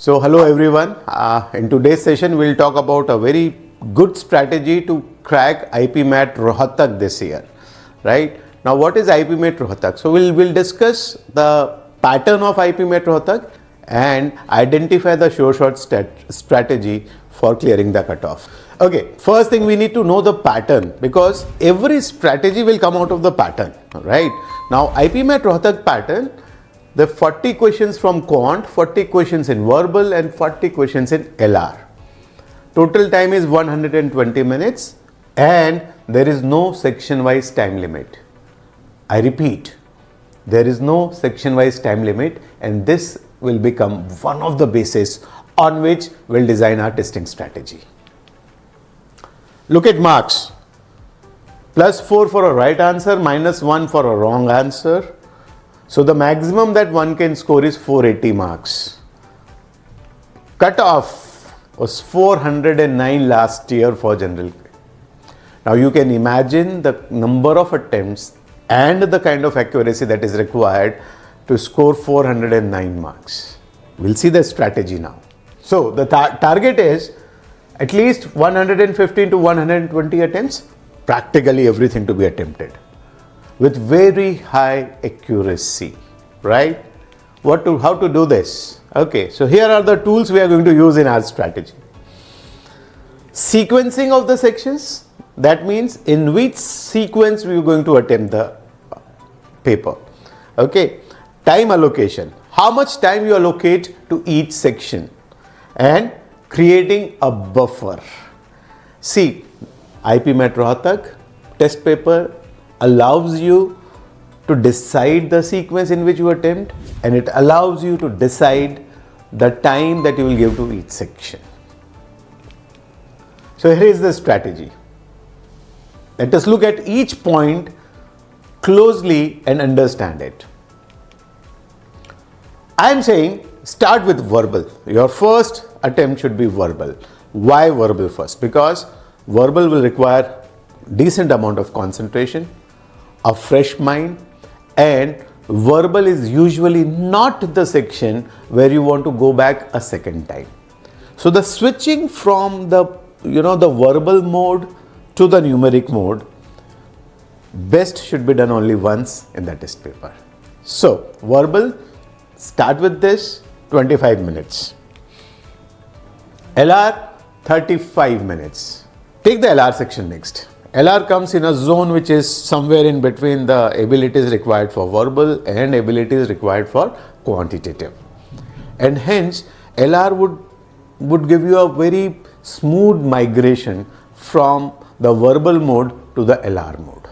So hello everyone, in today's session we'll talk about a very good strategy to crack IPMAT Rohtak this year, right? Now what is IPMAT Rohtak? So we'll discuss the pattern of IPMAT Rohtak and identify the sure shot strategy for clearing the cutoff. Okay, first thing we need to know the pattern, because every strategy will come out of the pattern, right? Now IPMAT Rohtak pattern, the 40 questions from quant, 40 questions in verbal and 40 questions in LR. Total time is 120 minutes and there is no section wise time limit. I repeat, there is no section wise time limit, and this will become one of the bases on which we'll design our testing strategy. Look at marks. +4 for a right answer, -1 for a wrong answer. So the maximum that one can score is 480 marks. Cutoff was 409 last year for general. Now you can imagine the number of attempts and the kind of accuracy that is required to score 409 marks. We'll see the strategy now. So the target is at least 115 to 120 attempts, practically everything to be attempted, with very high accuracy, right? How to do this? Okay, so here are the tools we are going to use in our strategy. Sequencing of the sections, that means in which sequence we are going to attempt the paper. Okay, time allocation, how much time you allocate to each section, and creating a buffer. See, IPMAT Rohtak test paper allows you to decide the sequence in which you attempt, and it allows you to decide the time that you will give to each section. So here is the strategy. Let us look at each point closely and understand it. I am saying start with verbal. Your first attempt should be verbal. Why verbal first? Because verbal will require decent amount of concentration, a fresh mind, and verbal is usually not the section where you want to go back a second time. So the switching from the verbal mode to the numeric mode best should be done only once in the test paper. So verbal, start with this, 25 minutes. LR, 35 minutes. Take the LR section next. LR comes in a zone which is somewhere in between the abilities required for verbal and abilities required for quantitative. And hence, LR would give you a very smooth migration from the verbal mode to the LR mode.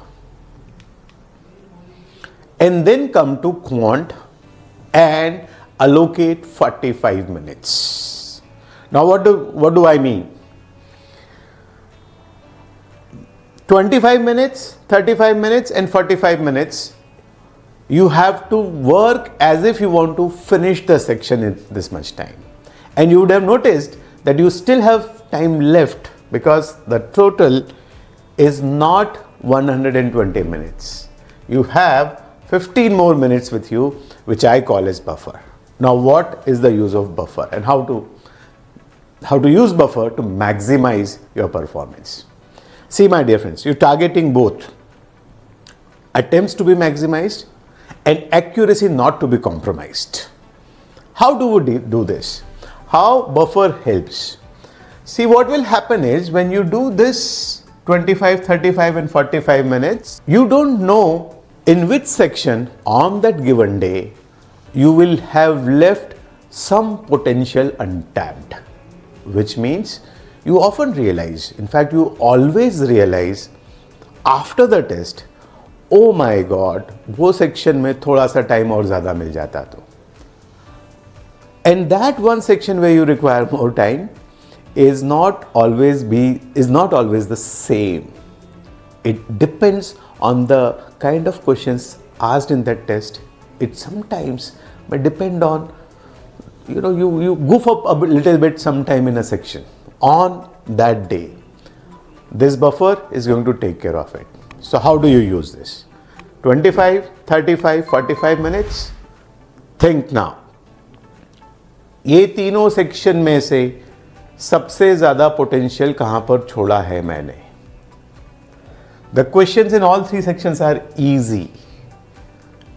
And then come to quant and allocate 45 minutes. Now what do I mean? 25 minutes, 35 minutes and 45 minutes, you have to work as if you want to finish the section in this much time. And you would have noticed that you still have time left, because the total is not 120 minutes. You have 15 more minutes with you, which I call as buffer. Now what is the use of buffer and how to use buffer to maximize your performance? See, my dear friends, you're targeting both attempts to be maximized and accuracy not to be compromised. How do we do this? How buffer helps? See, what will happen is when you do this 25, 35 and 45 minutes, you don't know in which section on that given day you will have left some potential untapped, which means you often realize, in fact you always realize after the test, oh my god, वो section में थोड़ा सा time और ज़्यादा मिल जाता तो. And that one section where you require more time is not always the same. It depends on the kind of questions asked in that test. It sometimes may depend on, you goof up a little bit sometime in a section. On that day, this buffer is going to take care of it. So how do you use this? 25, 35, 45 minutes. Think now. ये तीनों section में से सबसे ज़्यादा potential कहाँ पर छोड़ा है मैंने? The questions in all three sections are easy.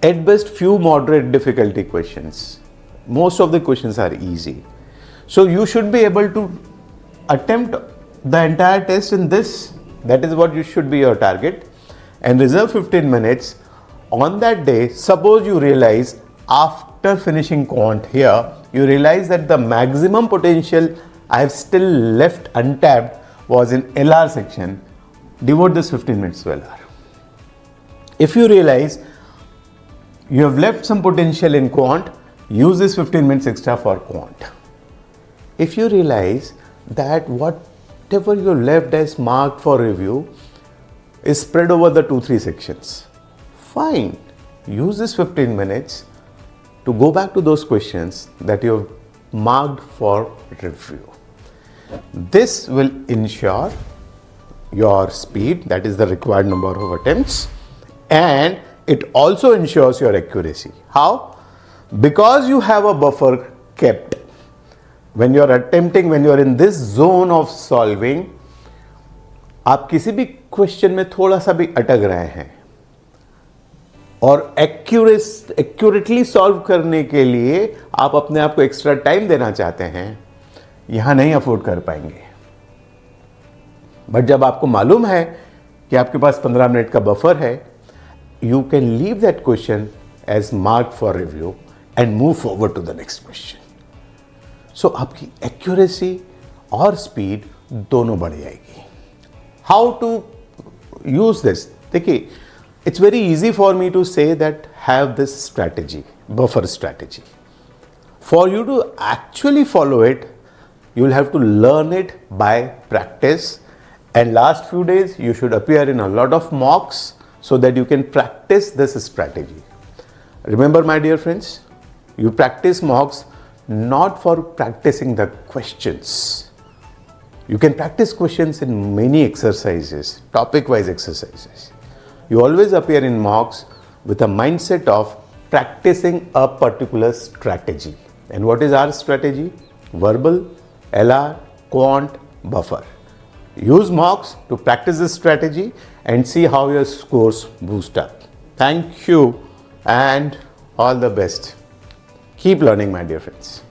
At best, few moderate difficulty questions. Most of the questions are easy. So you should be able to attempt the entire test in this. That is what you should be your target. And reserve 15 minutes. On that day, suppose you realize after finishing quant here, you realize that the maximum potential I have still left untapped was in LR section. Devote this 15 minutes to LR. If you realize you have left some potential in quant, use this 15 minutes extra for quant. If you realize that whatever you left as marked for review is spread over the 2-3 sections, fine. Use this 15 minutes to go back to those questions that you have marked for review. This will ensure your speed, that is the required number of attempts, and it also ensures your accuracy. How? Because you have a buffer kept. When you are attempting, when you are in this zone of solving, आप किसी भी question में थोड़ा सा भी अटक रहे हैं और एक्यूरेटली सॉल्व करने के लिए आप अपने आप को एक्स्ट्रा टाइम देना चाहते हैं, यहां नहीं अफोर्ड कर पाएंगे। बट जब आपको मालूम है कि आपके पास 15 मिनट का बफर है, you can leave that question as mark for review and move forward to the next question. So आपकी एक्यूरेसी और स्पीड दोनों बढ़ जाएगी। How to use this? देखिए, it's very easy for me to say that have this strategy, buffer strategy. For you to actually follow it, you will have to learn it by practice, and last few days you should appear in a lot of mocks so that you can practice this strategy. Remember, my dear friends, you practice mocks not for practicing the questions. You can practice questions in many exercises, topic-wise exercises. You always appear in mocks with a mindset of practicing a particular strategy. And what is our strategy? Verbal, LR, quant, buffer. Use mocks to practice this strategy and see how your scores boost up. Thank you and all the best. Keep learning, my dear friends.